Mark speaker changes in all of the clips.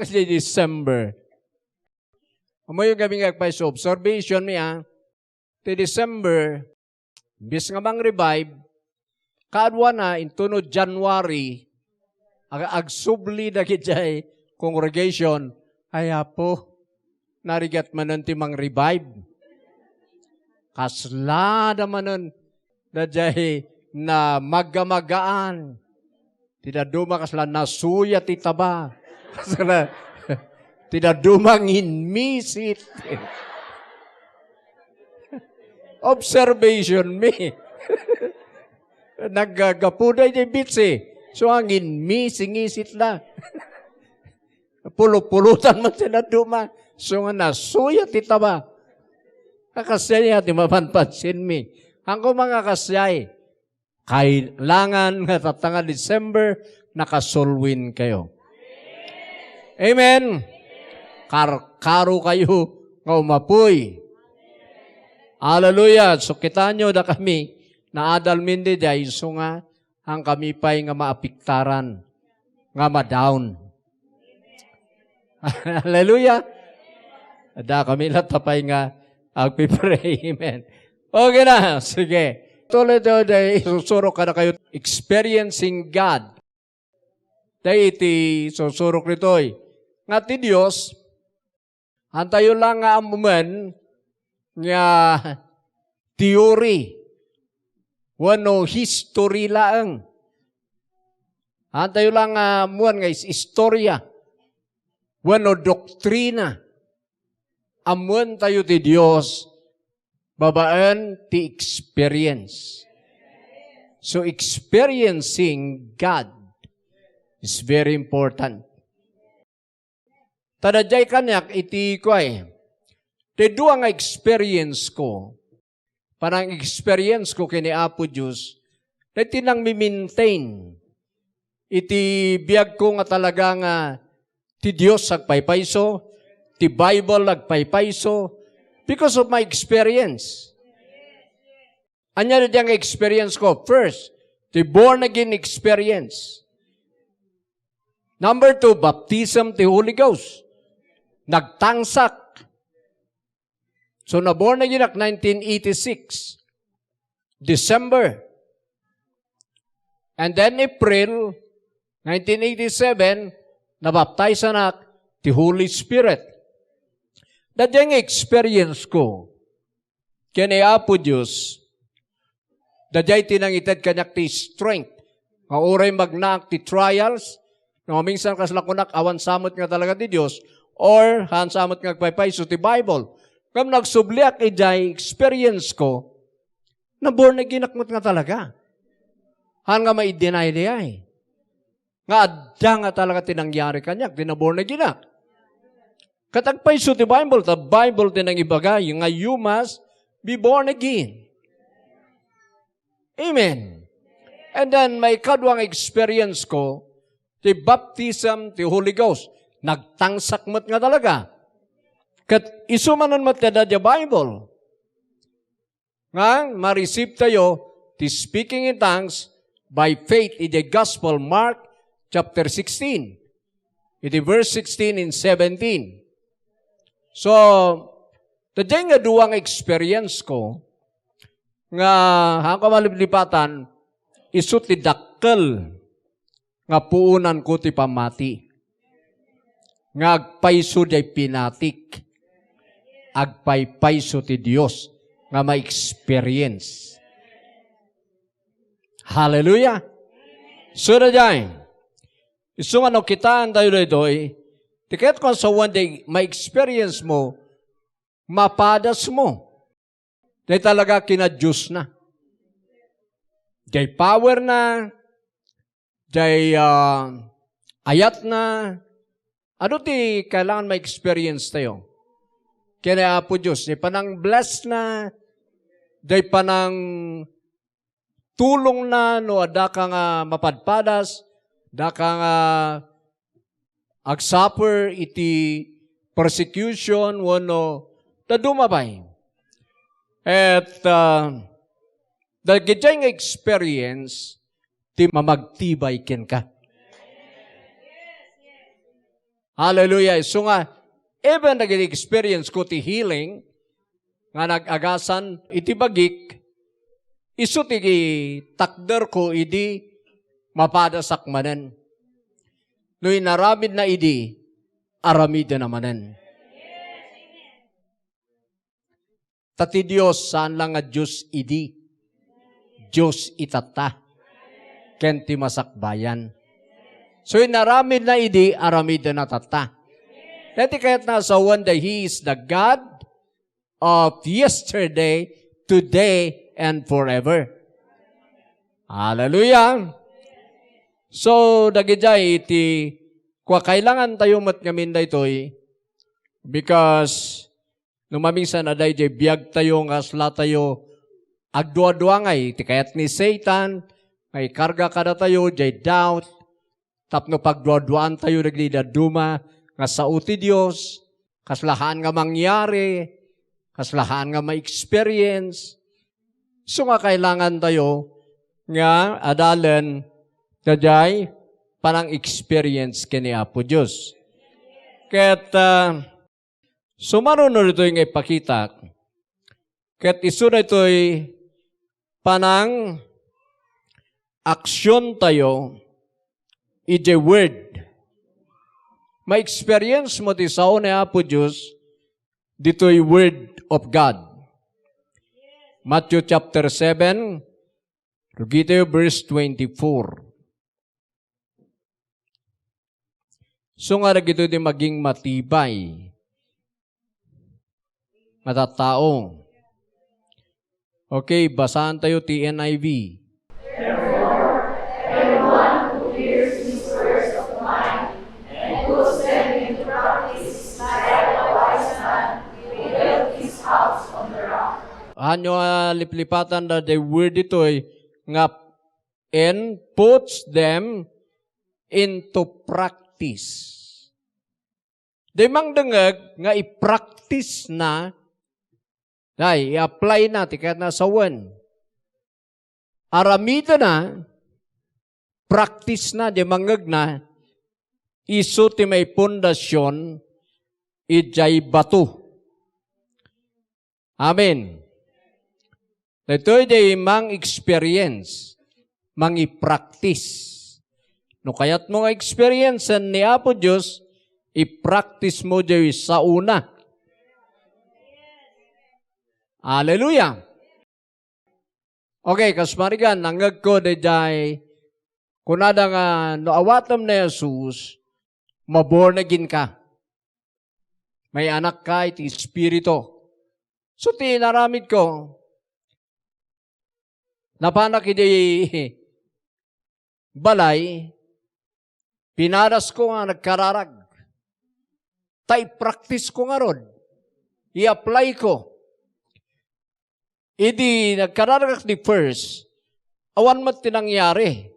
Speaker 1: kasi December. Umayo kami nga pa sa observation niya, ti December, bis nga mang revive, kaadwa na, intunod January, agsubli na kitay congregation, ay po, narigat manon ti mang revive. Kasla naman nun, na jay na magamagaan. Tinaduma kasla nasuya ti taba. Kasla, tinadumang inmisit. Observation me. Naggagapuday di bitsi. So ang inmisingisit na. Pulupulutan man tinaduma. So nga nasuya ti taba. Kakasya ti mapanpansin mi. Ang mga kasyay, kailangan nga tatanga December, nakasulwin kayo. Amen? Karo kayo nga umapoy. Hallelujah. So kita nyo na kami, na adalmin di day, so nga, ang kami pa'y nga maapiktaran, nga ma-down. Hallelujah. Ada kami latapay nga, agpipray. Amen. Okay na. Sige. Tuloy daw day, susurok ka na kayo. Experiencing God. Day iti susurok nito'y. Nga ti Diyos, antayo lang nga amuman nga theory. Wano history lang. Antayo lang nga amuan nga istorya. Wano doktrina. Amuan tayo ti Diyos, babaan ti experience. So experiencing God is very important. Tadajay kanyak iti ko ay, ti dua nga experience ko, parang experience ko kini Apo Diyos, na tinang mi-maintain, iti biyag ko nga talaga nga, ti Diyos agpaypayso, ti Bible agpaypayso, because of my experience. Anya na diyang experience ko? First, the born-again experience. Number 2, baptism ti Holy Ghost. Nagtangsak. So, na-born again ak 1986. December. And then April 1987, nabaptize anak ti Holy Spirit. Dadyang experience ko, kaya Apo Diyos, dadyay tinangited kanyak ti strength, nga oray magnaak ti trials, nga minsan kaslakunak awan samot nga talaga ti Diyos, or han samot nga agpaypayso ti Bible. Kung nagsubliak ijay experience ko, na born again akmot nga talaga. Han nga ma-deny diyay. Nga adya nga talaga tinangyari kanyak, di na born again ak. Katagpayso ti Bible, the Bible din ang ibagay, nga you must be born again. Amen. And then, may kadwang experience ko, ti baptism, ti Holy Ghost. Nagtangsak mo't nga talaga. Kat isumanon mo't nga the Bible. Nga, ma-receive tayo, ti speaking in tongues, by faith in the Gospel, Mark chapter 16. Iti verse 16 and 17. So, taday nga duwang experience ko, nga hanggang maliplipatan, isut ti dakkel, nga puunan ko ti pamati. Nga agpayso day pinatik, agpaypayso ti Diyos, nga ma-experience. Hallelujah! So na dyan, isung ano kitaan tayo doy, tiket kung sa one day, ma-experience mo, mapadas mo. Dahil talaga kina-Diyos na. Dahil power na, dahil ayat na, ano ti kailangan ma-experience tayo? Kaya po Diyos, dahil panang bless na, dahil panang tulong na, no, ada ka nga mapadpadas, ada ka nga ag-suffer iti persecution, wano, tadumabay. At, dahil gitay nga experience, ti mamagtibay ken ka. Hallelujah. So nga, even nag-experience ko ti healing, nga nag-agasan, iti bagik, iso ti takder ko, idi mapadasakmanan. No'y naramid na idi, aramid na namanan. Tati Diyos, saan lang nga Diyos idi? Diyos itata. Kenti masakbayan. So, naramid na idi, aramid na natata. Dati kaya't nasa wanda, He is the God of yesterday, today, and forever. Hallelujah! So, dagijay iti, kailangan tayo matngamin da ito'y, because, numamisa na dahi, biyag tayo, ngasla tayo, agdua-duangay, iti kayat ni Satan, may karga kada tayo, jay doubt, tapno pagdua-duaan tayo, naglidaduma, nga sa uti Diyos, kaslahan nga mangyari, kaslahan nga ma-experience. So nga kailangan tayo nga adalan tajay parang experience kini Apo Diyos. Ket sumarunod ito yung ipakita. Ket iso na ito'y panang aksyon tayo ije word. Ma-experience mo ti sao ni Apo Diyos dito'y word of God. Matthew chapter 7, rugito verse 24. So nga nagito di maging matibay, matatao. Okay, basahan tayo TNIV. Hanyo liplipatan na the word ito'y nga and puts them into practice. Di mang dengeg nga i-practice na, i-apply na, tikat na sawan. Aramida na, practice na, di mangeg na, iso ti may pundasyon, ijay bato. Amen. Ito'y di mang experience, mang i-practice. No kaya't mo nga experience ni Apo Diyos, i-practice mo di sa una. Hallelujah! Okay, kasmarigan, nanggag ko di jay, kunada nga, no awatam na Jesus, maborn again ka. May anak ka, iti Espiritu. So, tinaramid ko, napanak iti balay, pinaras ko nga nagkararag. Practice ko nga rod. I-apply ko. Idi nagkararag di first, awan mat tinangyari.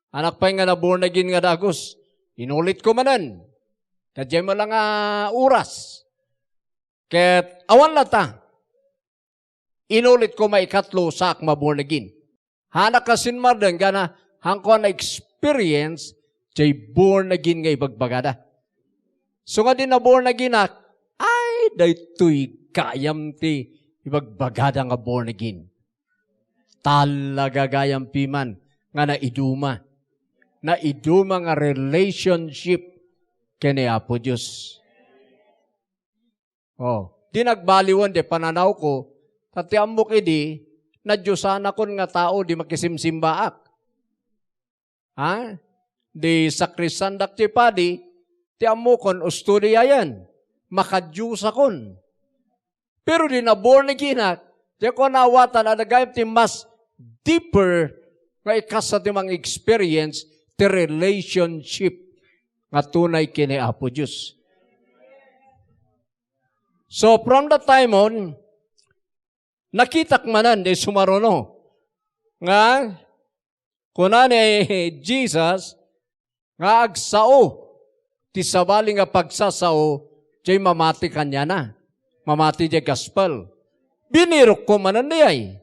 Speaker 1: Anak pa nga na born again nga dagos. Inulit ko manan. Kadya mo lang oras. Ket awan lata. Inulit ko maikatlo sak maborn again. Hanak kasin mardan gana hangko na experience jay born again nga ibagbagada. So nga din na born again ay daytoy kayam ti ibagbagada nga born again. Talaga gayam piman nga naiduma. Naiduma nga relationship kini Apo Diyos. Di nagbaliwan di pananaw ko tati ambok idi, na Diyosana kon nga tao di makisimsimbaak. Di sakrisandak ti padi, ti amokon ustudiya yan. Makadiyusa kon. Pero di na born again di ako nawatan na nagayap ti mas deeper nga ikasa ti mga experience ti relationship nga tunay kini Apo Diyos. So from that time on, nakitak manan di sumarono. Nga, kunan Jesus, nga agsao, ti sabali nga pagsasao, jay mamati kanya na. Mamati jay gospel. Binirok ko manan niyay.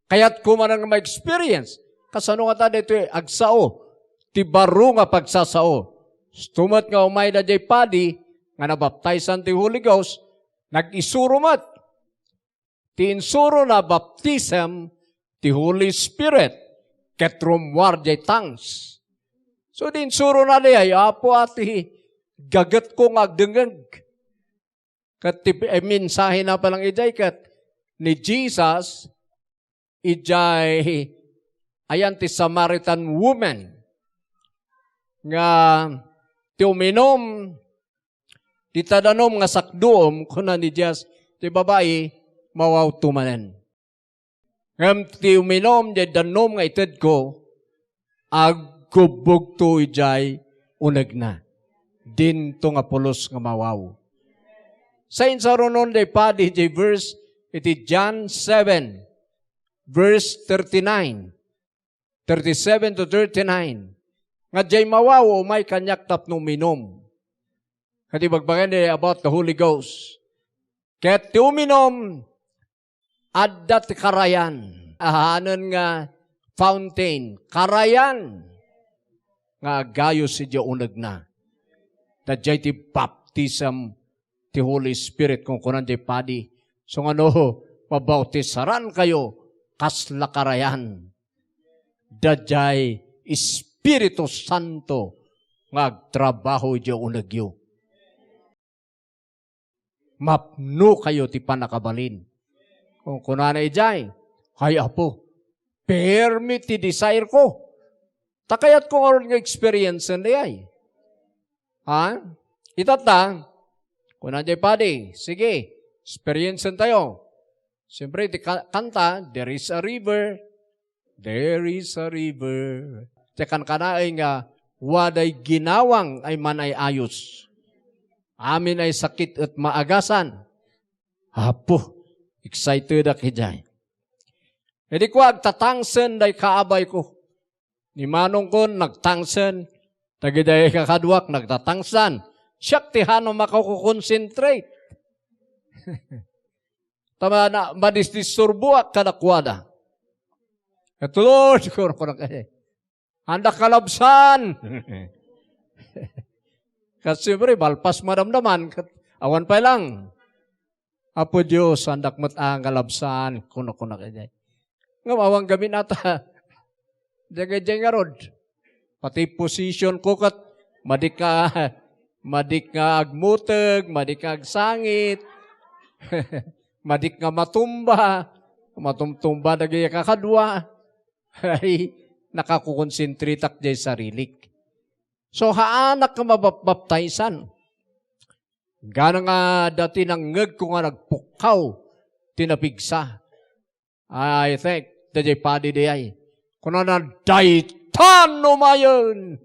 Speaker 1: Kaya't ko manan nga ma-experience. Kasano nga ta dito agsao, ti baro nga pagsasao, Stumat nga umay da jay padi, nga nabaptizan ti Holy Ghost, nag-isuro mat. Ti insuro na baptism, ti Holy Spirit, ket rumwar jay tongues. So di insuro na di ay, apo ati, gagat ko ngagdengag. Kat mensahe na palang ijay, kat ni Jesus, ijay, ayan ti Samaritan woman, nga ti uminom, ti tadanom nga sakdoom, kuna ni Jesus, ti babae, mawaw tumanen. Ngam ti uminom, di danom nga ited ko, agkubog to ijay, unag na. Din to nga pulos nga mawaw. Sain sa ronon di padi, di verse, iti John 7, verse 39, 37 to 39. Nga jay mawaw, may kanyak tapno minom. Kati bagbagan about the Holy Ghost. Ket ti uminom, adda ti karayan. Ahanan nga fountain. Karayan. Nga gayos si unag na. Dadjay ti baptism ti Holy Spirit kung kunan jay padi. So nga no, mabautisaran kayo kasla karayan. Dadjay Espiritu Santo nga agtrabaho jay unag yu. Mapno kayo ti panakabalin. Kung kunana ijay, hay apo, permit ti desire ko. Takayat ko nga experience na ay. Ha? Itata, kunana jay padi, sige, experience tayo. Siyempre, ti kanta, there is a river, there is a river. Tiyan kanaay nga, waday ginawang ay man ay ayos. Amin ay sakit at maagasan. Apo, excited ako dyan. Hindi ko agtatangsen day kaabay ko. Ni manong ko nagtangsen, tagiday kakadwak nagtatangsan. Siyak tihano makakukonsentrate. Tama na, madisturbuak kadakwada. Ito Lord, ko na kaya. Handa kalabsan. Kasi siyempre, balpas madamdaman, awan pa lang. Apo Diyos, handak matang kalabsan, kuno kaya. Nga mawang gamin ata, dagay nga rod. Pati position ko kat, madik nga agmutag, madik nga agsangit, madik nga matumba dagay kakadwa, ay nakakukonsentritak jay sarilik. So, haanak ka mabaptizan. Gana nga dati nang ngag ko nga nagpukaw, tinapigsa. I think, dajay padi di ay. Kuna na daytan umayon.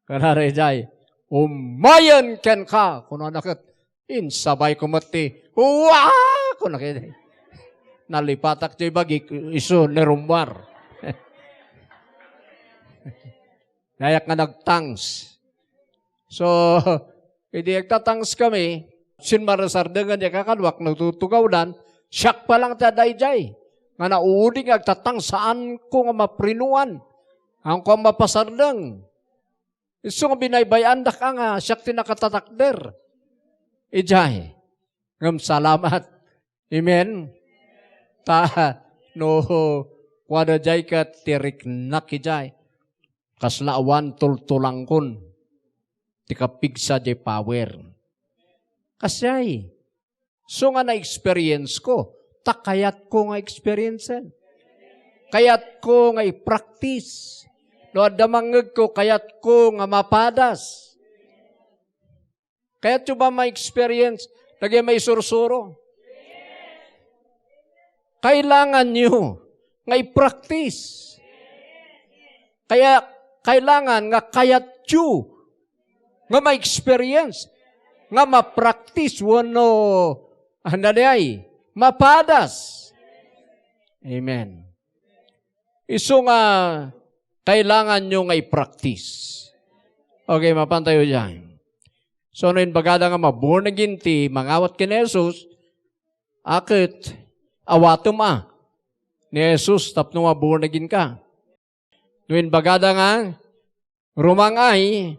Speaker 1: Kuna na jay, umayon ken ka. Kuna na kat, insabay ko mati. Uwaa! Kuna kaya nalipatak jay bagi, iso nerumbar. Nayak nga nagtangs. So, hindi nagtatangs kami, sinmarasardangan niya kakadwak, nagtutugaw siyak pa lang tadayjay. Nga nauuding agtatang saan ko nga maprinuan. Ang ko mapasardang. Iso nga binaybayan da ka nga, siyak tinakatatakder. Ijay. Ngam salamat. Amen. No, wada jay ka tirik nakijay. Kasla awan tultulangkon. Tikapigsa jay power. Kasay. So nga na-experience ko. Takayat ko nga experience. Kayat ko nga i-practice. No, adamangag ko, kayat ko nga mapadas. Kayat yung ba ma-experience? Lagi may sursuro. Kailangan nyo nga i-practice. Kaya, kailangan nga kayat you nga ma-experience, nga ma-practice, wano, anday, mapadas. Amen. Iso nga, kailangan nyo nga i-practice. Okay, mapantayo dyan. So, noon bagada nga maborn again ti, mangawat kini Jesus, akit, awatom ni Jesus, tapno maborn again ka. Noon bagada nga, rumangay,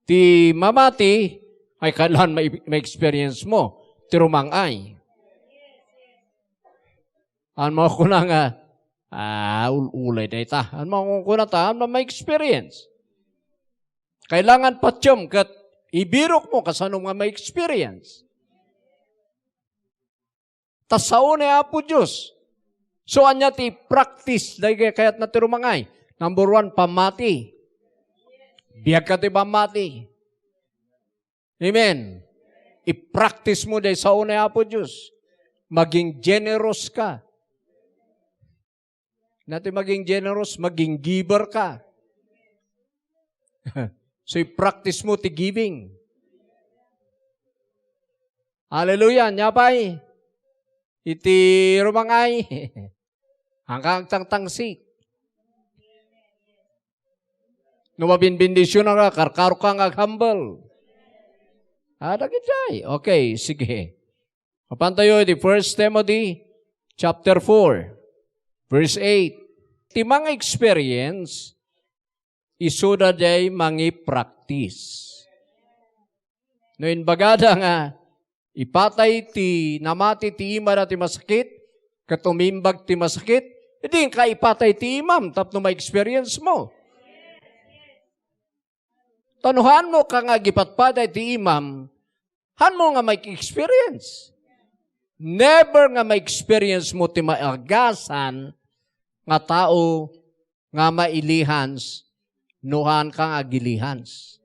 Speaker 1: ti mamati, ay kailan ma-experience mo, ti rumangay. Ano mo ko na nga, ulay na ita. Ano mo ko na ta, ano ma-experience. Kailangan patyom kat ibirok mo kasano nga ma-experience. Tasaon na Apo Diyos. So, anya ti practice, dahil kaya't na ti rumangay. Number 1, pamati. Biyag ka ti pamati. Amen. I-practice mo dahil sa unay Apo Diyos. Maging generous ka. Natin maging generous, maging giver ka. So, i-practice mo ti giving. Hallelujah. Nyapay. Iti rumangay. Hanggang tangtangsik. Numabinbindisyon na ka, karkaro ka nga humble. Dagitay. Okay, sige. Papantayo, di 1 Timothy chapter 4, verse 8. Ti mga experience, isuda day mangi practice. No inbagada nga, ipatay ti namati ti ima na ti masakit, katumimbag ti masakit, hindi ka ipatay ti imam, tapno ma-experience mo. Tanuhan mo ka nga gipatpaday ti imam, han mo nga may experience. Never nga may experience mo ti maagasan nga tao nga mailihans, nuhan ka nga gilihans.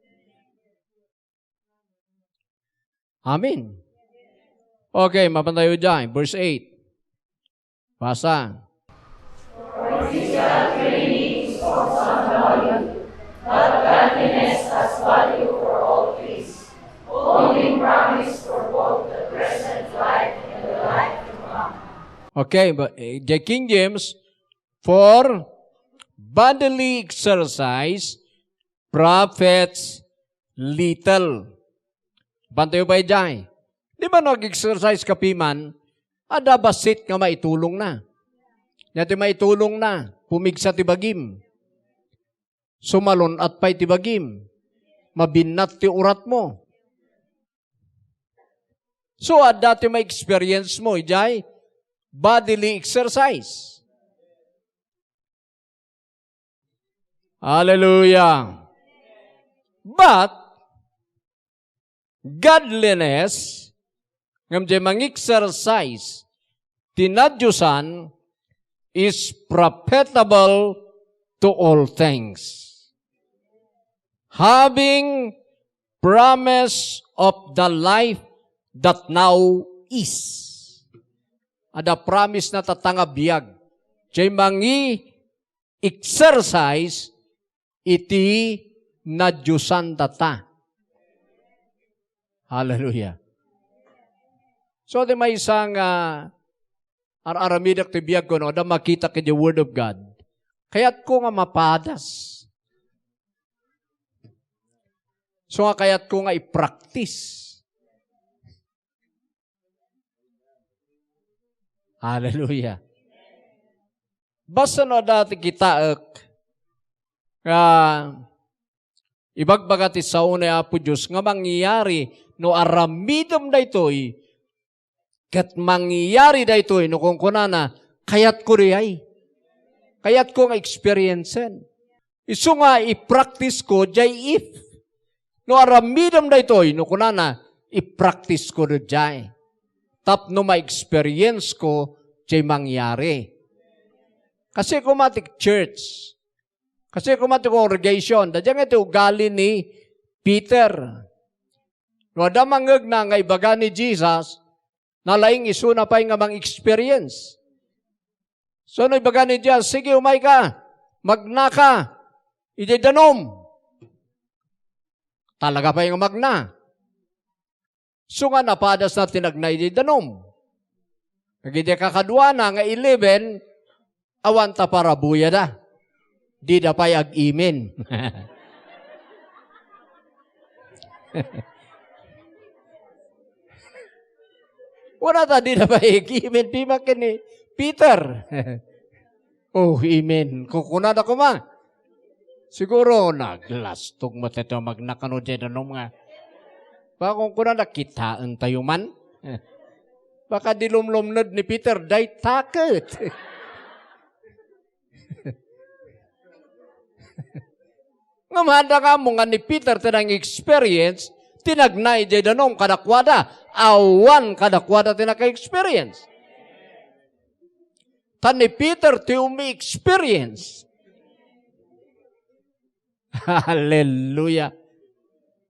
Speaker 1: Amen. Okay, mapantayo dyan. Verse 8. Basa.
Speaker 2: For physical training is of some value, but godliness has value for all things, holding promise for both the present life and the life to come.
Speaker 1: Okay, but the King James, for bodily exercise profits little. Bantayo ba dyan? Di ba nag-exercise ka piman, ada basit nga maitulong na. Nati maitulong na, pumigsa ti bagim. Sumalon at pa'y ti bagim. Mabinat ti urat mo. So, dati may experience mo, ijay, bodily exercise. Hallelujah. But, godliness, ngam di mang-exercise, tinadyusan, is profitable to all things. Having promise of the life that now is. Ada promise na tatangabiyag. Di mangi-exercise, iti nadyusan tata. Hallelujah. So, di may isang aramidak ti biyag ko, no, da makita ka the Word of God. Kaya't ko nga mapadas. So, nga kaya't ko nga i-practice. Hallelujah. Basta no dati kita ibagbaga ti sa unay Apo Diyos nga mangyayari no aramidom da ito'y kat mangyayari da ito'y no kung kunana kayat ko riyay. Kayat ko nga experiencean. Isu nga i-practice ko jay if. No aramidom da ito'y no kunana i-practice ko jay. Tap no ma-experience ko jay mangyari. Kasi kumatik church. Kasi kumatik congregation. Dadyan ito ugali ni Peter. No ada mangag na nga ibaga ni Jesus, nalaing isu na pa nga mang experience. So no ibaga ni Jesus, sige umay ka, magna ka, ididanom. Talaga pa yung magna. So nga napadas na tinagnay ididanom. Nagidi kakadwa na nga 11, awanta para buya da. Di da pa'y ag-imin. Wala ta, di da pa'y ag-imin. Di makin ni Peter. Oh, imin. Kukunan ako ma. Siguro, naglastog mo tayo magnakano dyan nga. Baka kung kuna nakitaan tayo man, baka dilumlumnod ni Peter, day takot. Ngamada nga mo nga ni Peter tinang experience, tinagnay dyan danong kadakwada, awan kadakwada tinaka-experience. Tan ni Peter ti umi-experience. Hallelujah.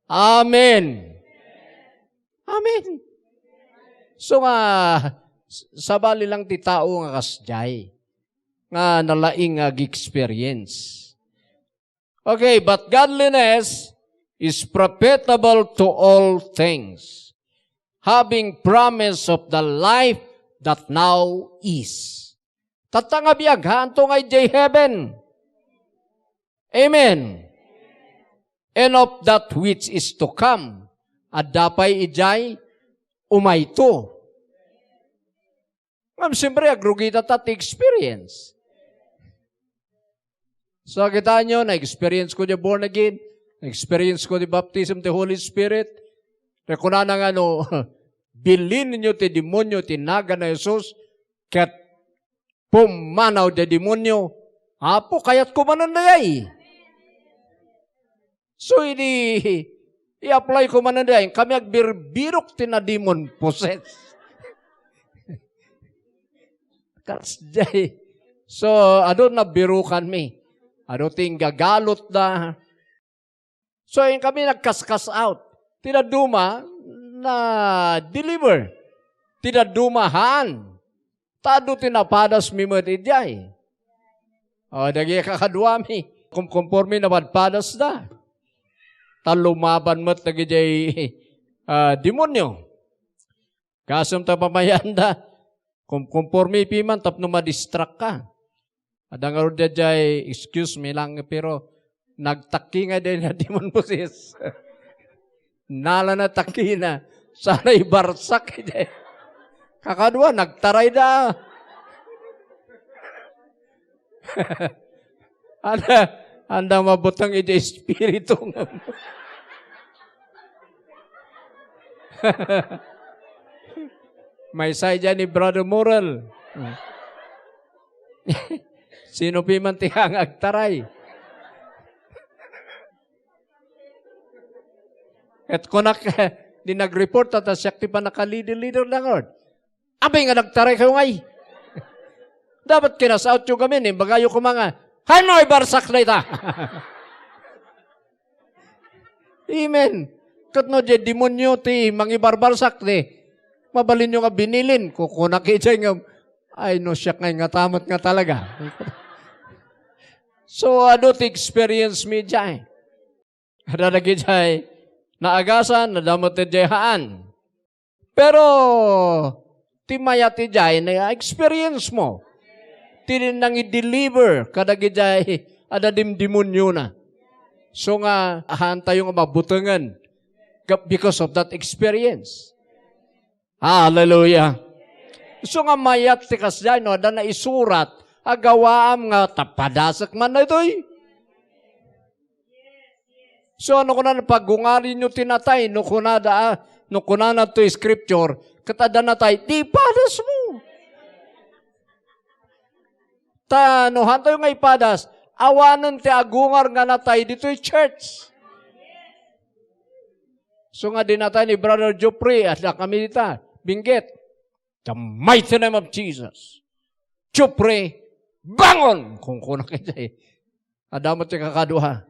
Speaker 1: Amen. Amen. So nga, sabali lang ti tao nga kasjay, nga nalaing experience. Okay, but godliness is profitable to all things, having promise of the life that now is. Tatangabiyag, hanto ngay jay heaven. Amen. And of that which is to come, at dapay ijay umayto. Ngam, siyempre, agrugita tati experience. So, kita nyo, na-experience ko di born again, na-experience ko di baptism the Holy Spirit, rekuna na nga no, bilin ninyo ti demonyo, tinaga na Jesus, kat pumanaw di demonyo, apo, kayat kumanan na yay. So, i-apply ko man na yay, kami agbirbirok ti na demon possess. Kasjay. So, adon na birukan mi. Ano ting gagalot na. So, yung kami nagkaskas out. Tinaduma na deliver. Tinadumahan. Tado tinapadas mi mo tijay. O, dagi kakadwa mi. Kumpormi na padpadas na. Talumaban mo't nagijay demonyo. Kasam ta pamayanda. Kumpormi piman tapno madistract ka. Adang aro dajay, excuse me lang, pero nagtaki nga din na demon possess. Nala na taki na. Sana ibarsak. Kakadwa, nagtaray na. Anda mabutang iti espiritu nga mo. May say dyan ni Brother Moral. Sino piman tihang agtaray? At kung di nag-report at siya ti pa nakalider-leader lang, Lord. Abay nga nagtaray kayo ngay. Dapat kinasaut yung kami, bagayo ko mga, hanoy barsak na ita. Amen. Katno di demonyo ti, mangibarbarsak ti, mabalin nyo nga binilin, kukunak ijay nga, ay no siya nga tamat nga talaga. So, ano ti experience mi dyan? Adadagi dyan, naagasan, nadamot ti dyan. Pero, ti maya ti dyan, na experience mo. Ti nang i-deliver, kadagi dyan, adadimdimonyo na. So nga, ahanta yung mabutangan because of that experience. Hallelujah. So nga mayat ti kasjay, no, da na isurat, agawaam nga tapadasak man na ito'y. So ano kuna pagungari nyo tinatay, no kuna na ito'y scripture, katada na tayo, di padas mo. No, hanto yung nga ipadas, awanan ti agungar nga natay, dito'y church. So nga dinatay ni Brother Jopri, at kami dita, binggit, the mighty name of Jesus. Jopri, bangon! Kung kuna kita adamot ti kakaduha.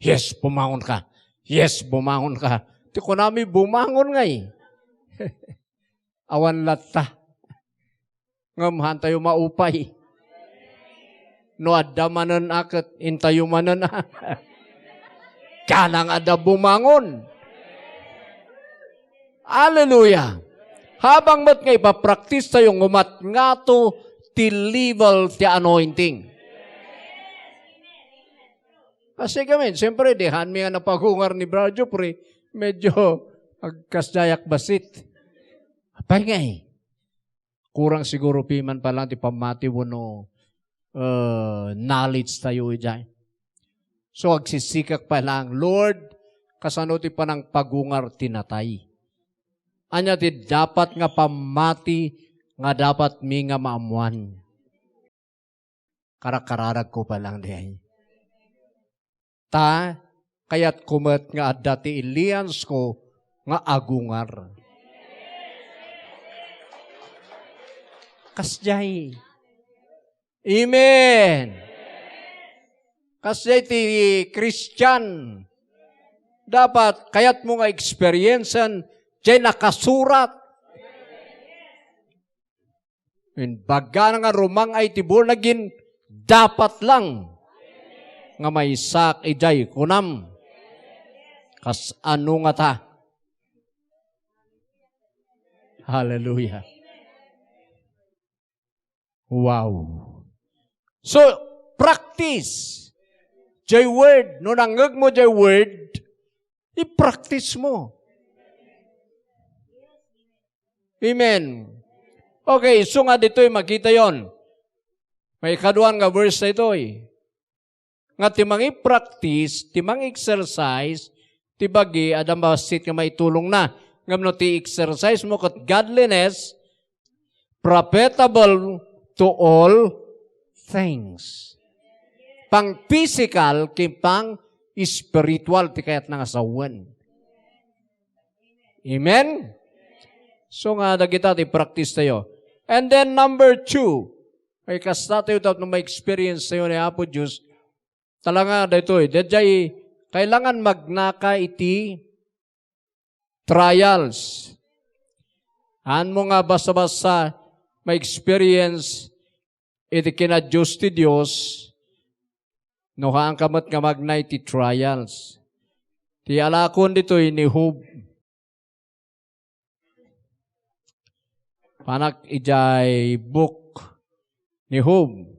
Speaker 1: Yes, bumangon ka. Yes, bumangon ka. Ti ko nami bumangon nga awan latta. Ngam hantayo maupay. No adamanan akat, intayo manan kanang ada bumangon. Hallelujah. Habang mat nga ipapraktis tayo ngumat nga to ti level ti anointing. Kasi kami, siyempre, dihan mi nga napagungar ni Brother Jopri, medyo agkasdayak basit. Apay nga kurang siguro piman pa lang ti pamati mo no knowledge tayo dyan. So, agsisikak pa lang, Lord, kasano ti pa ng pagungar tinatay. Anya ti dapat nga pamati, nga dapat mi nga maamuan. Karakararag ko pa lang dihay. Kaya't kumat nga dati ilians ko, nga agungar. Kasjay. Amen. Kasjay ti Christian. Dapat, kaya't mo nga experiencean, jay nakasurat. Baga nga rumang ay tibor naging dapat lang nga may sak ijay kunam. Kas ano nga ta? Hallelujah. Wow. So, practice. Jay word. No nangag mo jay word, i-practice mo. Amen. Okay, so nga dito'y makita yon. May kaduan nga verse na ito eh. Nga timang i-practice, timang exercise, tibagi, adam basit nga may tulong na. Ngam ti exercise mo kat godliness, profitable to all things. Pang physical, pang spiritual, ti kayat nga asawan. Amen? So nga, kita ti practice tayo. And then number 2, ay kasta tayo na may experience tayo ni Apo Diyos, talaga dito eh, dadjay, kailangan magnaka iti trials. Han mo nga basta-basta may experience iti kinadjust ti Diyos, no haan kamat nga magna iti trials. Ti alakon dito ni Job. Panak ijay book ni Job,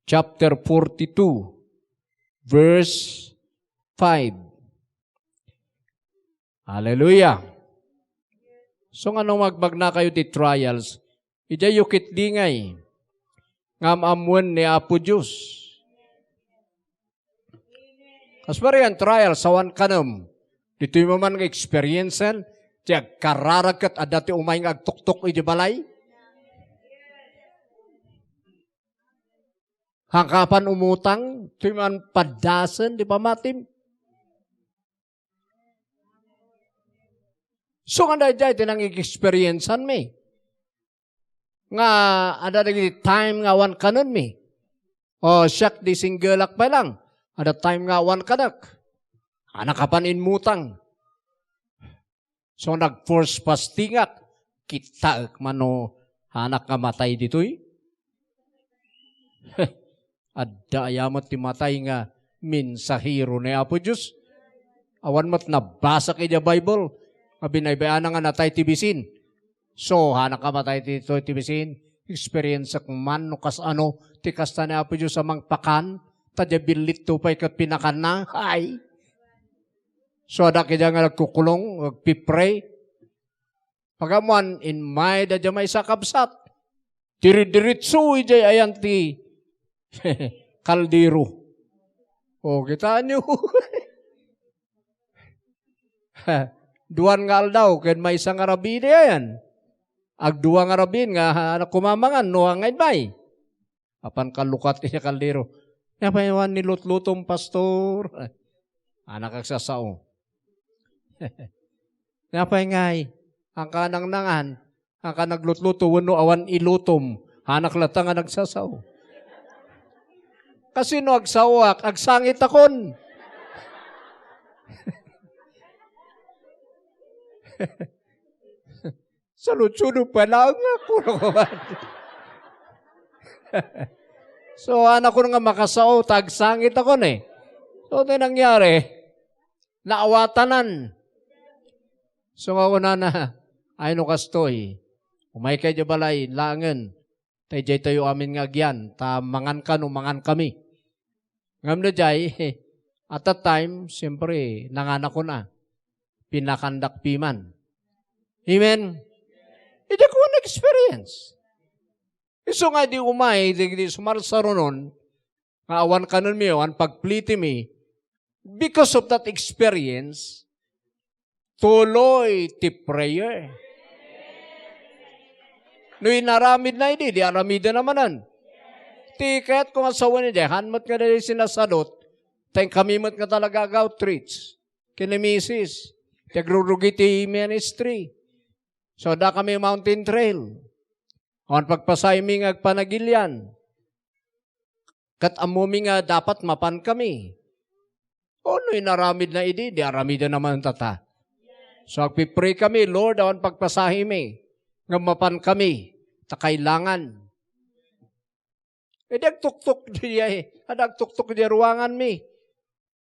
Speaker 1: chapter 42, verse 5. Hallelujah. So nga nung magbagna kayo ti trials, ijay yukit dingay, ngam amuan ni Apo Diyos. Kaspari ang trials, sawan kanam, dito yung man nga experiencean, tiya kararagat at dati umay nga agtuktok iti balay. Hangkapan umutang, ito yung man padasan, di pa matim. So nga dahil tinang experiencean me. Nga, ada naging time nga wan kanon me. O siyak di singgolak pa lang. Ada time nga wan kanak. Anak kapan inmutang. So nag-force pastingak, kita mano anak nga matay dito'y. Adda ayamat ti matay nga minsahiro ni Apo Diyos. Awan mat nabasa kaya Bible. Abinaybayaan nga natay tibisin. So anak nga matay dito tibisin. Experience ak man no kas ano ti kasta ni Apo Diyos amang pakan. Tadya bilit to pa ikat pinakan na. Ay! So, ada kaya nga nagkukulong, magpipray. Pagamuan, in may, dadya may sakabsat. Diri-diritso, ijay ayan ti kaldero. O, kita nyo. Duwan nga aldaw, kaya may isang arabin yan. Agduwang arabin nga, kumamangan, nuhangay bay. Apan kalukat niya kaldero. Napayawan ni lutlutong pastor. Anak agsasao. Napay ngay, ang kanang nangan, ang kanaglutluto, wano awan ilutom, anak lata nga nagsasaw. Kasi no agsawak, agsangit akon. Sa lutsudo pa lang ako. So, anak ko nga makasaw, tagsangit akon eh. So, ito nangyari, naawatanan. So nga na, ay no kastoy, umay kay balay, langan, tay jay tayo amin nga agyan, ta mangan ka no mangan kami. Ngam na jay, at that time, siyempre, nanganak ko na, pinakandak piman. Amen? Hindi ko na-experience. So nga di umay, di sumarsaronon, nga awan kanon mi, awan pagpliti mi, because of that experience, tuloy ti prayer. No inaramid na di aramid na namanan. Ti kahit kung asawa ni hanmat nga dali sinasadot, tayong kamimot nga talaga outreach. Kinimisis. Tagrurugi ti ministry. So da kami mountain trail. On pagpasay mi nga agpanagilyan. Kat amumi nga dapat mapan kami. O no inaramid na di aramid na naman tata. So agpipray kami, Lord, on pagpasahi mi. Nga mapan kami. Ta kailangan. Agtuktok diya agtuktok diya ruangan mi.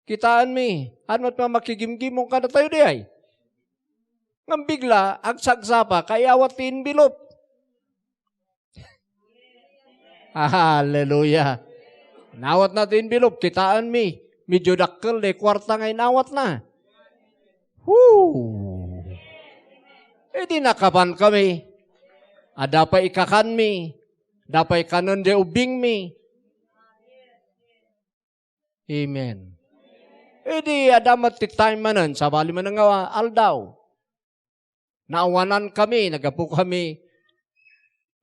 Speaker 1: Kitaan mi. Anot pa makigimgimong ka na tayo diya. Ngam bigla, agsagsapa, kayawat tinbilop. Hallelujah. Nawat na tinbilop, kitaan mi. Medyo dakkel, kwarta ngay nawat na. Woo! Di nakapan kami. Adapay ikakan mi. Dapay kanon de ubing mi. Amen. Di adamat ti time manan, sabali man nga aldaw. Naawanan kami, nagapo kami.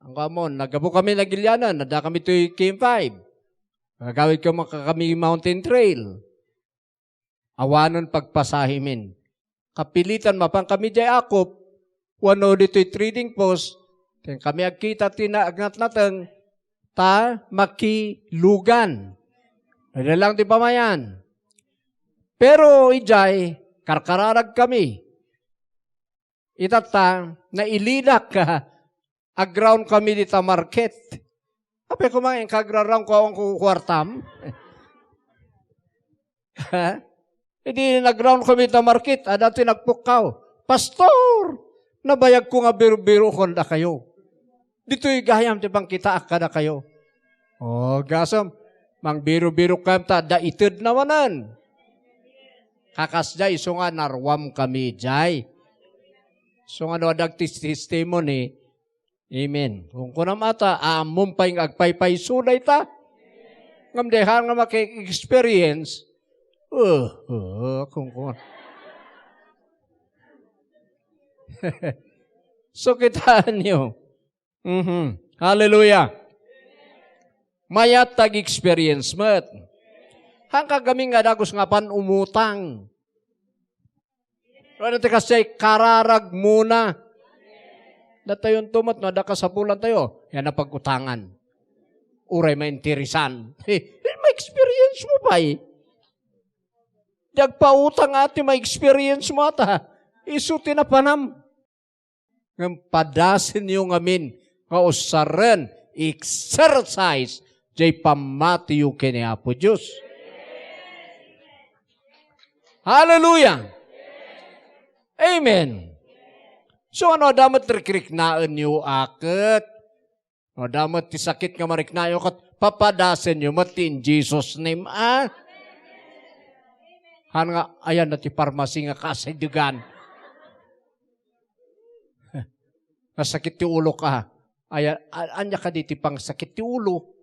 Speaker 1: Ang kamon, nagapo kami nagilyanan, nada kami to Camp 5. Nagawid ko kami mountain trail. Awanan pagpasahimin. Kapilitan mapang kami jay akop, wano dito'y trading post, kami agkita tinaagnat natin, ta makilugan. Ano lang di pamayan. Pero ijay, karkararag kami. Itata, nailinak ka, aground kami dita market. Ape kumain, kagraround ko ang kukwartam. Hindi naground kami dita market, dati nagpukaw. Pastor, nabayag ko nga biru-biru ko na kayo. Dito'y gayam, tibang kita akada kayo. Oh, gasam, mang biru-biru kam ta, daitid nawanan. Kakas jay, so nga narwam kami jay. So nga nawadag testimony, amen. Kung kunam ata, amom pa yung agpaypay sulay ta. Ngam dehan nga maki-experience, kung so kitaan nyo. Hallelujah. Mayat tag-experience mat. Hangka kami nga dagos nga pan umutang. Ano tayo kasi kararag muna. Datayon tumat, nadaka sa pulan tayo. Yan na pag-utangan. Uray mainterisan. May experience mo ba eh? Dagpautang ati, may experience mo ata. Isuti na panam. Ng padasin yung amin. Kausaran, exercise, jay pamati yung kiniapo Diyos. Hallelujah! Amen! So ano, damat rikriknaan niyo akit. Ano, damat tisakit nga mariknayo kat papadasin niyo mati in Jesus' name. Han nga, ayan na ti pharmacy nga kasaydugan. Nasakit ti ulo ka. Ayan, anya ka diti pang sakit ti ulo.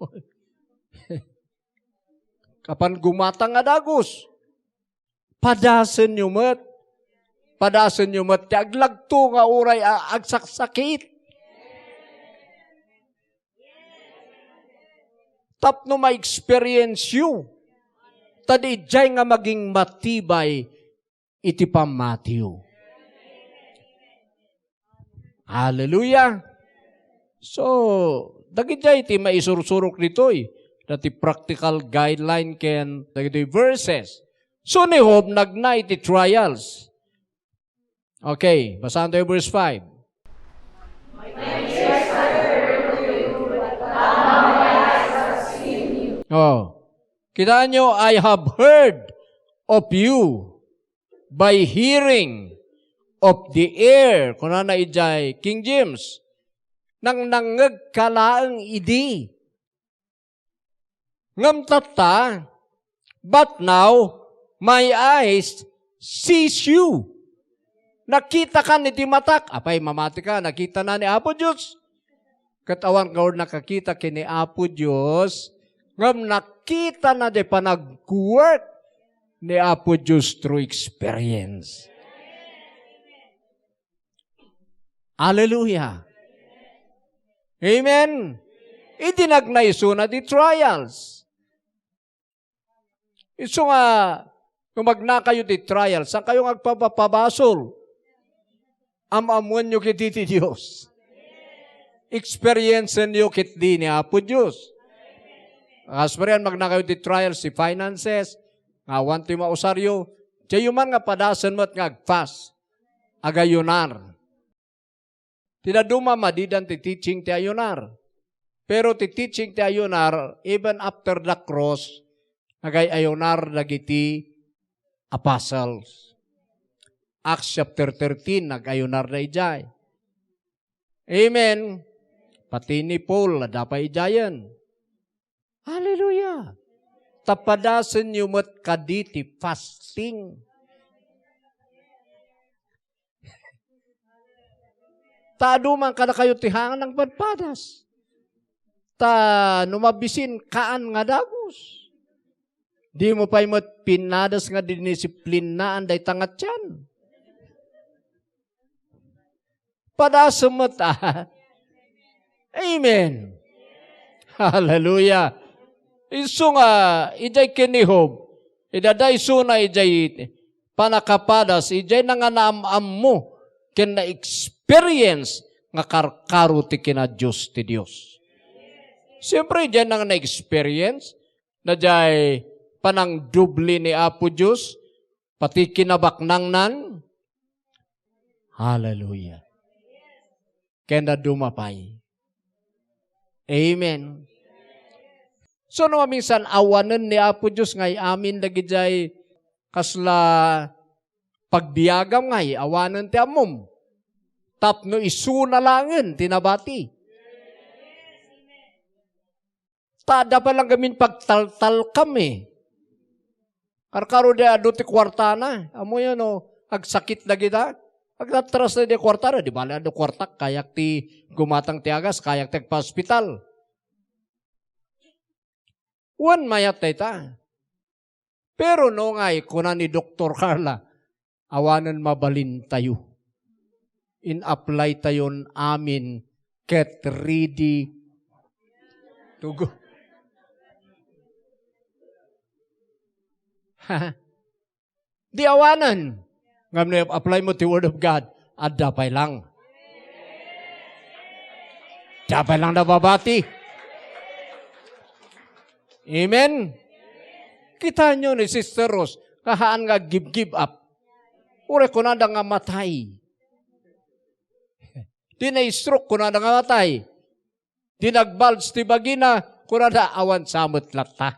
Speaker 1: Kapan gumatang nga dagos. Padasen nyo mat. Padasen nyo mat. Aglagto nga uray agsaksakit. Tapno ma-experience you. Tadi jay nga maging matibay iti pamatiyo. Hallelujah! So, dagit jay iti maisursurok nito'y. Dati practical guideline ken dagiti verses. So, ni Job nagnay iti trials. Okay, basahan tayo verse 5. Oh, kita nyo, I have heard of you by hearing of the air. Kung na ijay, King James. Nang nangag kalaang idi. Ngam tata, but now, my eyes sees you. Nakita ka ni Timatak. Apay, mamati ka, nakita na ni Apo Diyos. Katawan ka nakakita kini Apo Diyos, Ngam nakita na di pa nag-work ni Apo Diyos through experience. Hallelujah. Amen. Itinagnaiso na di trials. Iso nga, kung magna kayo di trials, saan kayo agpapabasol? Amamuan nyo kiti ti Diyos. Experience nyo kit di ni Apo Diyos. Asparian, magna kayo di trials, si finances, nga wanti mausaryo, tiyo man nga padasan mo't nga agpas, agayunar. Tinaduma madidan ti teaching ti ayunar. Pero ti teaching ti ayunar, even after the cross, nagay ayunar dagiti apostles. Acts chapter 13, nag-ayunar na ijay. Amen. Pati ni Paul, dapat ijayan. Hallelujah. Tapadasan niyo mo't kaditi fasting. Taduman kada kayo tihangan ng padpadas. Ta numabisin kaan nga dagos. Di mo pa'y mo't pinadas nga dinisiplina anday tangat yan. Padasam mo't Amen. Hallelujah. Isu nga, ijay kinihob. Idaday isu na ijay panakapadas. Ijay na nga naamam mo. Ken na experience nga karkaro ti kina Diyos ti Diyos. Siyempre, ijay na nga na-experience. Na jay panang dubli ni Apo Diyos. Pati kinabaknangnan. Hallelujah. Kenda dumapay. Amen. So, no, minsan awanan ni Apo Diyos ngay amin lagi jay kasla pagbiagam ngay, awanan ti amom. Tapno isu na langin, tinabati. Tada pa lang gamin pagtaltal kami. Karkaro de ado ti kwartana. Amo yan o, agsakit lagi da. Agtatras na di kwartana, di bala ado kwartak, kayak ti gumatang ti agas, kayak ti pa-hospital. Wan mayat ta. Pero no ngay, kuna ni Dr. Carla, awanan mabalin tayo. In-apply tayon amin, get ready to go. Di awanan. Ngam na apply mo ti Word of God, at dapay lang. Dapay lang nababati. Amen? Kita nyo ni Sister Rose, kahaan nga give up. Ure ko na nga matay. Di na-stroke ko na nga matay. Di nag-bulge ti bagina, ko na awan samot lata.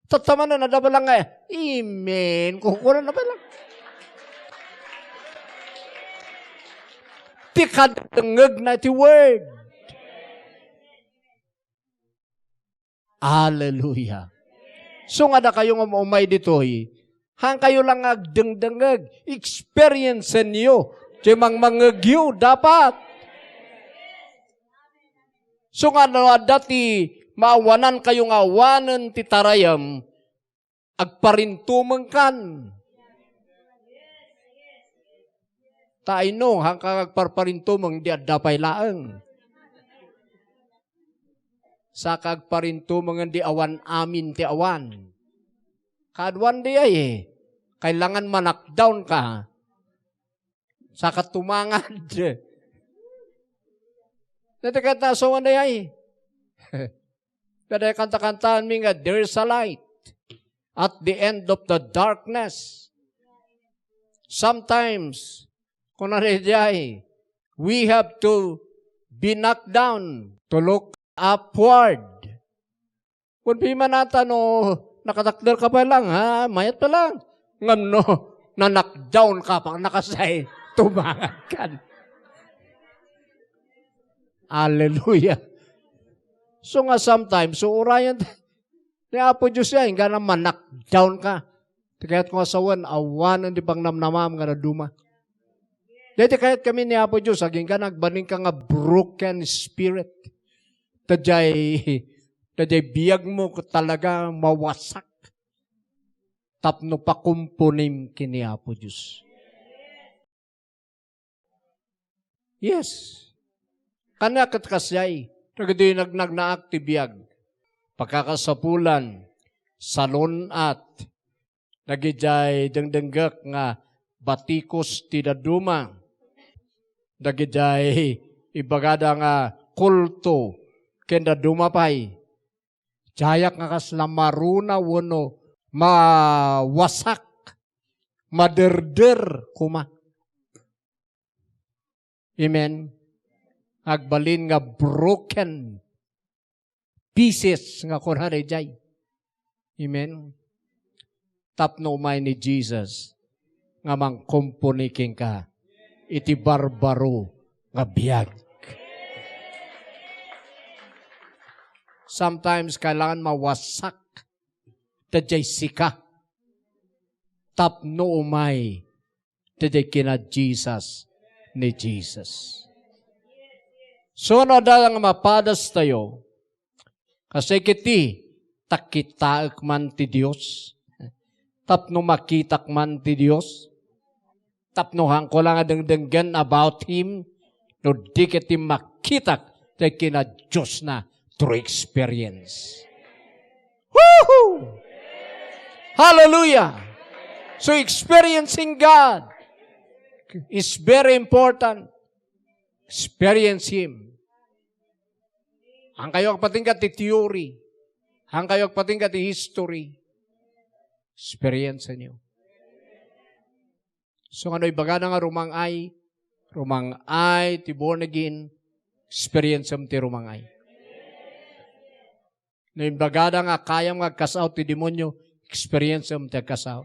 Speaker 1: Tataman na nadaba lang nga. Amen. Kukura na ba lang? Ti kadangag na ti word. Hallelujah. So nga da kayo nga umay ditoy, hang kayo lang agdengdengag, experience niyo, mang mangagyo, dapat. So nga na dati, maawanan kayo nga awanan ti tarayam, agparintumang kan. Tayo no, hang kagparparintumang di adapay laang. Sa kagparinto mga di awan amin ti awan. Kadwan di ay kailangan manakdown ka. Sa katumangad. Natikata so ano ay. Kada kanta-kantaan mi nga, there's a light at the end of the darkness. Sometimes, kung naridiyay, we have to be knocked down to look upward. Kung di man nata no, nakatakder ka pa lang, ha? Mayat pa lang. Ngam no, na-knockdown ka pang nakasay, tumangan ka. Hallelujah. So nga sometimes, so urayan, ni Apo Diyos yan, nga naman knockdown ka. Kaya't kung asawan, awanan di pang namnamam nga na duma. Dito kaya't kami ni Apo Diyos, aging ka nagbaning ka nga broken spirit. Tadjay Dadya biyag mo talaga mawasak. Tapno pakumpunim kini Apo Diyos. Yes. Kana kat kasyay. Nagdi nagnagnaak ti biyag. Pagkakasapulan, salon at nagijay dengdenggak nga batikos ti daduma. Nagijay ibagada nga kulto kenda dumapay. Jayak nga kaslamaruna wano mawasak, maderder kuma. Amen. Agbalin nga broken pieces nga kunhari jay. Amen. Tapno umay ni Jesus nga mangkumpuniking ka iti barbaro nga biyag. Sometimes kailangan mawasak tadjay sika. Tapno umay tadjay kina Jesus ni Jesus. So na dalang mapadas tayo kasi kiti takitaak man ti Diyos. Tapno makitak man ti Diyos. Tapno hangko lang adengdenggan about Him. No di kiti makitak tayo kina Diyos na through experience. Woohoo! Hallelujah! So experiencing God is very important. Experience Him. Ang kayo patingkat ti theory. Ang kayo patingkat ti history. Experience niyo. So ano ibaga na nga rumangay, ti born again, experience ti rumangay. No ibaga na nga kayang magkasaw ti demonyo, experience ti kasaw.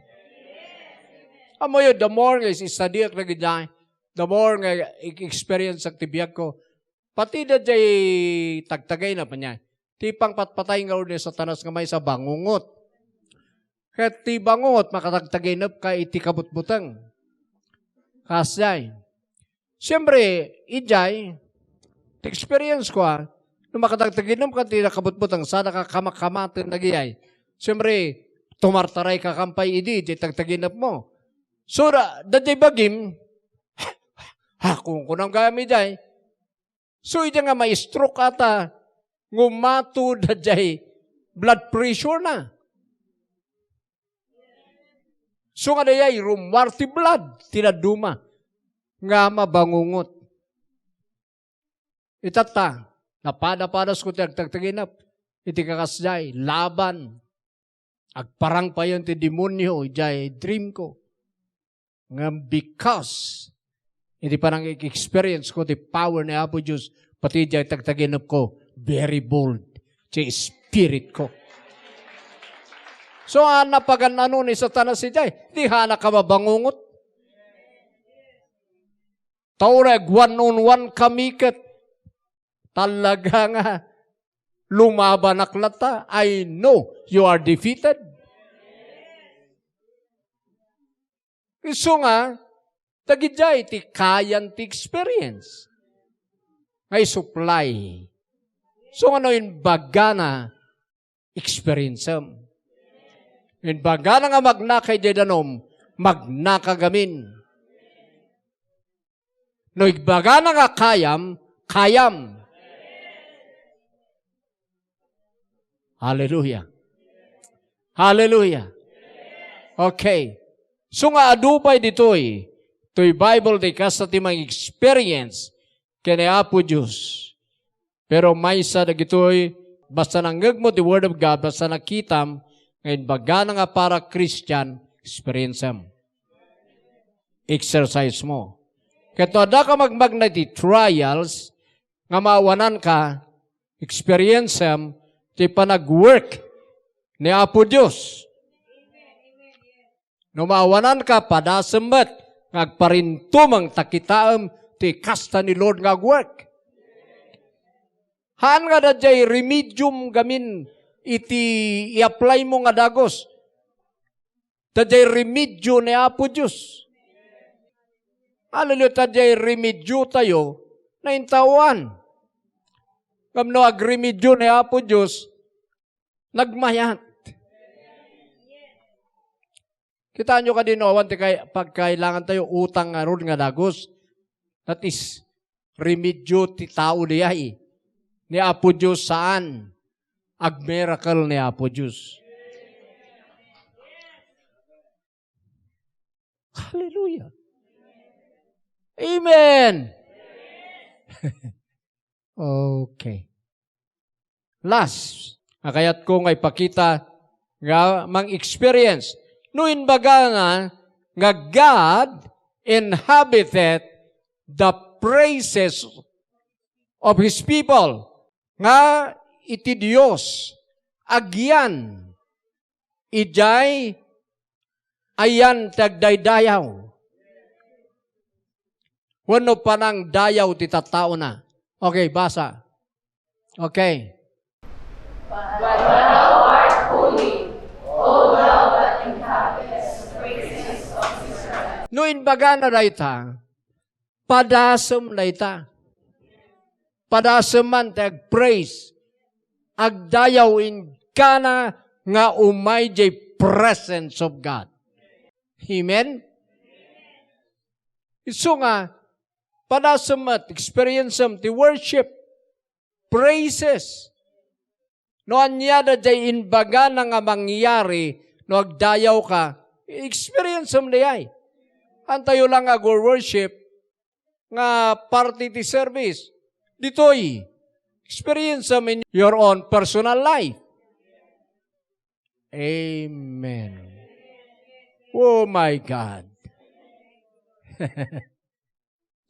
Speaker 1: Amo yun, the more nga study ak nagigay, the more nga experience ak tibiyag ko, pati na jay tagtagay na pa niya. Tipang patpatay nga ulit sa tanas nga may sa bangungot. Kaya ti bangungot, makatagtagay na ka iti kabutbutang. Kasjay. Siyempre, ijay, experience ko nung makatagtagay na ka ti nakabutbutang, sana ka kamakamatin nagiyay. Siyempre, tumartaray ka kampay idi, di tagtagay na mo. So, daday bagim, kung kunang kami jay, so ija nga may stroke ata, ngumato daday, blood pressure na. So nga dayay, rumwarti blood, tinaduma, nga mabangungot. Itata, napada-padas ko tagtaginap, iti kakasjay, laban, agparang pa yun ti demonyo, ijay, dream ko. Nga because, hindi pa nang experience ko, the power ni Apo Diyos, pati dyan tagtaginap ko, very bold, di spirit ko. So, napagan ano ni Satanas si Jay, di hana ka mabangungot. Taurag, one-on-one kamikat. Talaga nga, lumaban aklata. I know you are defeated. So nga, tagidjay, ti kayan ti experience. Ngay supply. So ano yung baga na experience am. Yung baga na nga magnakay dedanom, magnakagamin. No yung baga na nga kayam, kayam. Hallelujah. Hallelujah. Okay. So nga adupay ditoy, to'y Bible di kasa ti mga experience kaya Apo Diyos. Pero may sa dagitoy, basta nanggag mo the Word of God, basta nakitam, ngayon baga na nga para Christian, experience mo. Exercise mo. Kaya ada ka magmag na di trials, nga maawanan ka, experience mo, ti panag-work ni Apo Diyos. Numawanan ka, padasembat, ngagparintumang takitaam, ti kasta ni Lord ngag-work. Haan nga dadjay remedium gamin, iti i-apply mo nga dagos. Dadjay remedyo ni Apo Diyos. Hallelujah, dadjay remedyo tayo, na intawan. Kamno ag-remedyo ni Apo Diyos, nagmayat. Kita nyo ka din, pag kailangan tayo utang nga ron nga dagos, that is, remedyo ti tao diyay. Ni Apo Diyos saan? Ag miracle ni Apo Diyos. Hallelujah. Amen. Okay. Last, kayat ko nga ipakita nga mang experience. Noon baga nga God inhabited the praises of His people. Nga iti Diyos, agyan, ijay, ayan tagdaydayaw. Wano pa nang dayaw ti tattao na. Okay, basa. Okay.
Speaker 2: But thou art holy, O thou that inhabitest the praises of Israel.
Speaker 1: Noon baga na dayta, padasem dayta. Padasem man tag praise. Agdayaw in kana nga umay jay presence of God. Amen? So nga, padasem at experience ti worship, praises. No anya da jay inbaga na nga mangyari, no agdayaw ka, experience mo dayay. Antayo lang nga worship, nga party ti service. Ditoy, experience mo in your own personal life. Amen. Oh my God.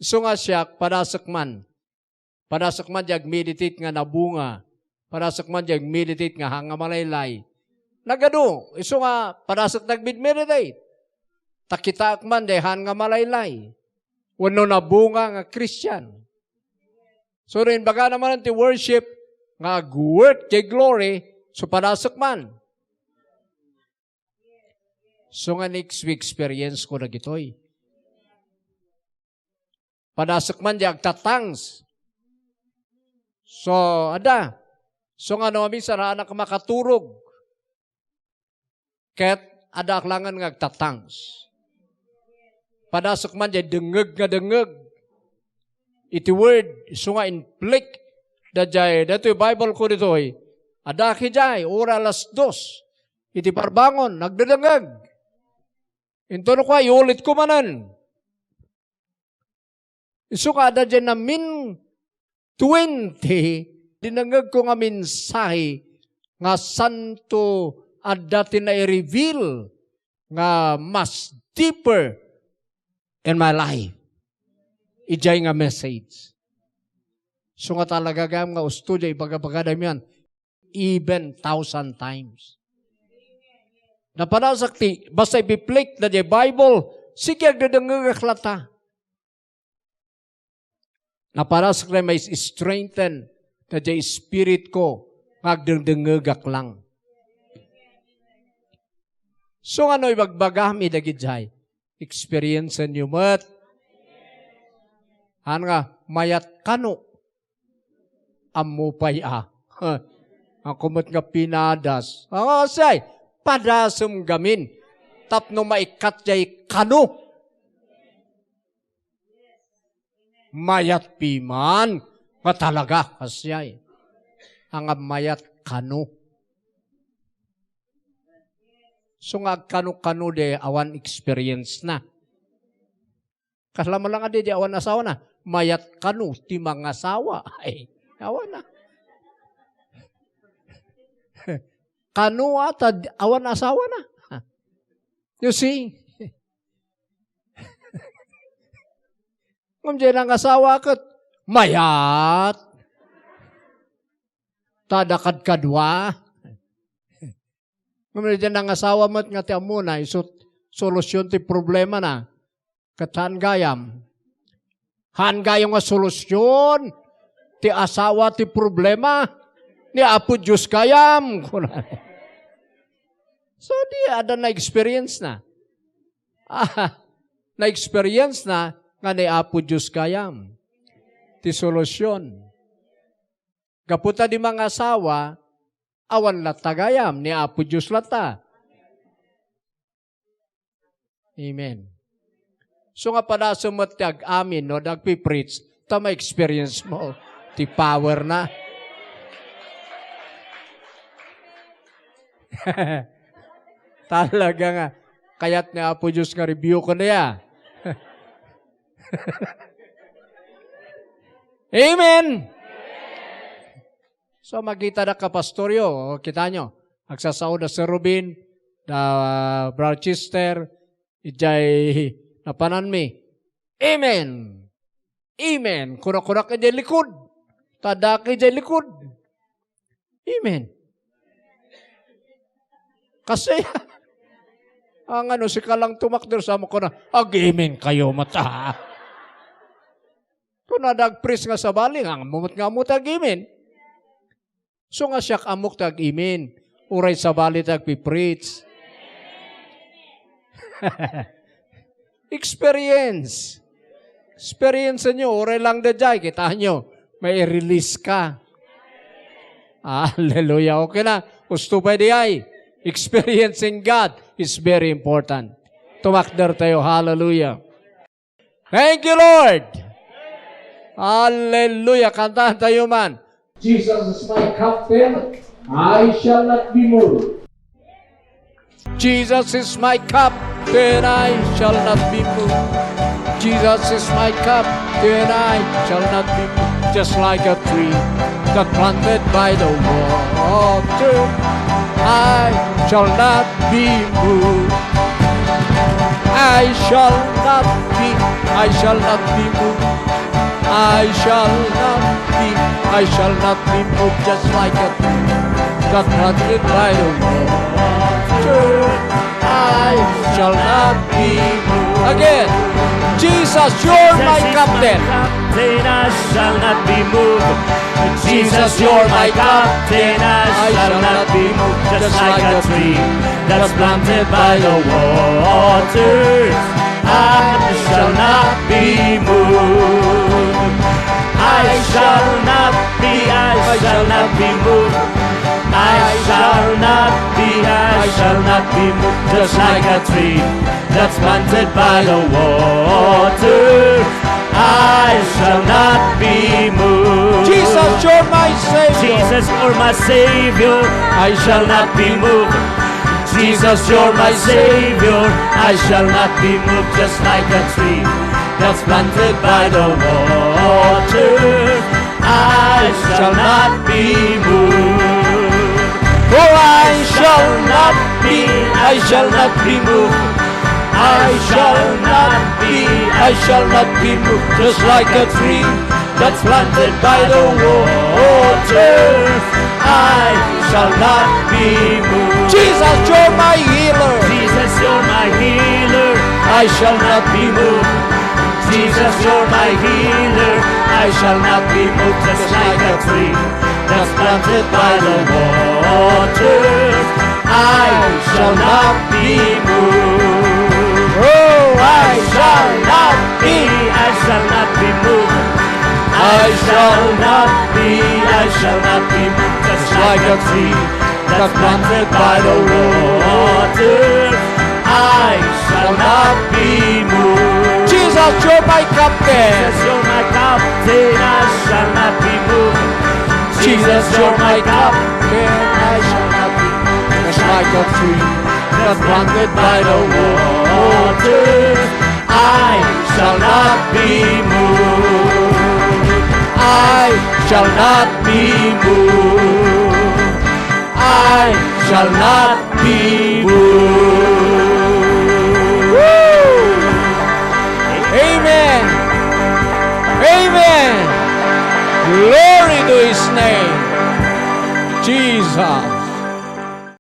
Speaker 1: So nga siya, padasak man jag meditate nga nabunga, padasak man jag meditate nga hangamalaylay. Nagado, iso nga, padasak nag-meditate. Takita man dehan nga malaylay. Wano nabunga nga Christian. So rin baga naman ti worship, nga work ti glory, so padasak man. So nga next week experience ko na gitoy. Padasak man di agtatangs. So, ada. So nga naman minsan anak makaturog. Ket ada aklangan nga agtatangs. Padasak man di dengeg nga dengeg. Iti word, so nga inflict. Dajay, dato yung Bible ko dito eh. Ada kijay, ora alas 2. Iti parbangon, nagdadengeg. Ito na kwa, iulit ko manan. Iso ka ada dyan na min 20, dinangag ko nga mensahe nga santo at dati na i-reveal nga mas deeper in my life. Ijay nga message. So nga talaga gam nga usto dyan, ibaga-baga yan, even 1,000 times. Napanasakti, basta ipiplik na dyan Bible, sige agdadangag aklata. Naparas na may strengthen na dyan spirit ko magdengdengagak lang. So ano ibagbagami dagid jay? Experience nyo mat. Ano nga, mayat kano. Amupay Ang kumot nga pinadas. Say, padasam gamin. Tapno maikat jay kano. Mayat piman, nga talaga kasyay. Ang mayat kano. So nga kano-kano de awan experience na. Kasama lang adi di awan asawa na. Mayat kano, ti mga asawa. Ay, awan na. Kano ata, awan asawa na. You see? Kung dyan ang asawa kat, mayat. Tadakad kadwa. Kung dyan ang asawa mat nga ti amuna, solusyon ti problema na. Katan gayam. Han gayam nga solusyon. Ti asawa ti problema. Ni Apo Diyos gayam. So di ada na experience na. Na experience na nga ni Apo Diyos kayam. Ti solusyon. Kaputa di mga asawa, Awan latagayam ni Apo Diyos lata. Amen. So nga pala sumatag amin, no, nagpipreach, tama experience mo, ti power na. Talaga nga. Kaya't ni Apo Diyos nga review ko na ya. Amen! So makita na kapastoryo, kita nyo, agsasaw na si Rubin, na Brother ijay napanan mi. Amen! Amen! Kurak-kurak ijay likod. Tadak ijay likod. Amen! Kasi, ang si kalang tumakder sa mo ko na, amen kayo mata. Kung nadagpris nga sa baling, ang mumut nga mo tag-amen. So nga siya amok tag-amen. Uray sa bali tag-preach. Experience. Experience nyo, uray lang da jay. Kita nyo, may release ka. Hallelujah. Okay na. Gusto pa di ay. Experiencing God is very important. Tumakder tayo. Hallelujah. Thank you, Lord. Hallelujah. Kantahan tayo man. Jesus is my captain. I shall not be moved. Jesus is my captain. I shall not be moved. Jesus is my captain. I shall not be moved. Just like a tree that planted by the water, I shall not be moved. I shall not be moved. I shall not be moved just like a tree that planted by the water. I shall not be moved. Again, Jesus, you're my captain.
Speaker 3: I shall not be moved. Jesus, you're my captain. I shall not be moved. Just like a tree that's planted by the waters, I shall not be moved. I shall not be moved. I shall not be moved. Just like a tree that's planted by the water, I shall not be moved.
Speaker 1: Jesus, you're my Savior.
Speaker 3: Jesus, you're my Savior. I shall not be moved. Jesus, you're my Savior. I shall not be moved. Just like a tree that's planted by the water, I shall not be moved.
Speaker 1: Oh, I shall not be
Speaker 3: moved. I shall not be moved. Just like a tree that's planted by the water, I shall not be moved.
Speaker 1: Jesus, you're my healer.
Speaker 3: Jesus, you're my healer. I shall not be moved. Jesus, you're my healer. I shall not be moved. Just like a tree that's planted by the water, I shall not be moved.
Speaker 1: Oh,
Speaker 3: I shall not be moved. I shall not be moved. Just like a tree that's planted by the water, I shall not be moved.
Speaker 1: Jesus, you're my captain.
Speaker 3: Jesus, you're my captain. I shall not be moved. Jesus, you're my captain. I shall not be moved.
Speaker 1: Just like a tree
Speaker 3: That's planted by the water, I shall not be moved. I shall not be moved. I shall not be moved.
Speaker 1: Amen. Amen. Glory to His name. Jesus.